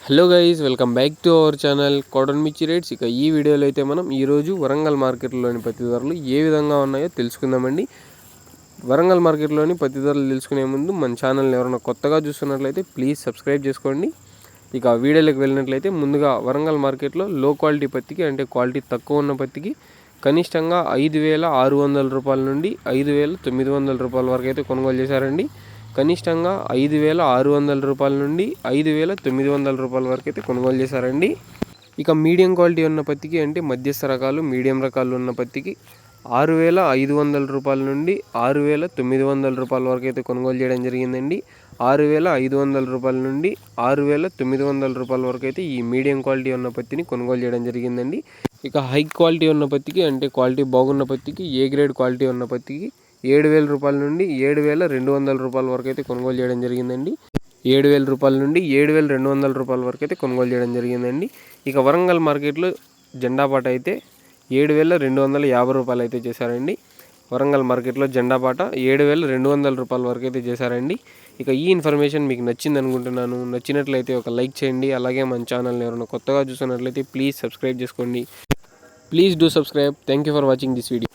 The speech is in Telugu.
Hello guys, welcome back to our channel cotton మిర్చి రేట్స్. ఇక ఈ వీడియోలో అయితే మనం ఈరోజు వరంగల్ మార్కెట్లోని పత్తి ధరలు ఏ విధంగా ఉన్నాయో తెలుసుకుందామండి. వరంగల్ మార్కెట్లోని పత్తి ధరలు తెలుసుకునే ముందు మన ఛానల్ని ఎవరైనా కొత్తగా చూస్తున్నట్లయితే ప్లీజ్ సబ్స్క్రైబ్ చేసుకోండి. ఇక వీడియోలోకి వెళ్ళినట్లయితే ముందుగా వరంగల్ మార్కెట్లో లో క్వాలిటీ పత్తికి, అంటే క్వాలిటీ తక్కువ ఉన్న పత్తికి కనిష్టంగా 5,600 రూపాయల నుండి 5,900 రూపాయల వరకు అయితే కొనుగోలు చేశారండి. కనిష్టంగా 5,600 రూపాయల నుండి 5,900 రూపాయల వరకు అయితే కొనుగోలు చేశారండి. ఇక మీడియం క్వాలిటీ ఉన్న పత్తికి, అంటే మధ్యస్థ రకాలు, మీడియం రకాలు ఉన్న పత్తికి 6,500 రూపాయల నుండి 6,900 రూపాయల వరకు అయితే కొనుగోలు చేయడం జరిగిందండి. 6,500 రూపాయల నుండి 6,900 రూపాయల వరకు అయితే ఈ మీడియం క్వాలిటీ ఉన్న పత్తిని కొనుగోలు చేయడం జరిగిందండి. ఇక హై క్వాలిటీ ఉన్న పత్తికి, అంటే క్వాలిటీ బాగున్న పత్తికి, ఏ గ్రేడ్ క్వాలిటీ ఉన్న పత్తికి 7,000 రూపాయల నుండి 7,200 రూపాయల వరకు అయితే కొనుగోలు చేయడం జరిగిందండి. 7,000 రూపాయల నుండి 7,200 రూపాయల వరకు అయితే కొనుగోలు చేయడం జరిగిందండి. ఇక వరంగల్ మార్కెట్లో జెండా పాట అయితే 7,250 రూపాయలు అయితే చేశారండి. వరంగల్ మార్కెట్లో జెండా పాట 7,200 రూపాయల వరకు అయితే చేశారండి. ఇక ఈ ఇన్ఫర్మేషన్ మీకు నచ్చింది అనుకుంటున్నాను. నచ్చినట్లయితే ఒక లైక్ చేయండి. అలాగే మన ఛానల్ని ఎవరైనా కొత్తగా చూస్తున్నట్లయితే ప్లీజ్ సబ్స్క్రైబ్ చేసుకోండి. Please do subscribe. Thank you for watching this video.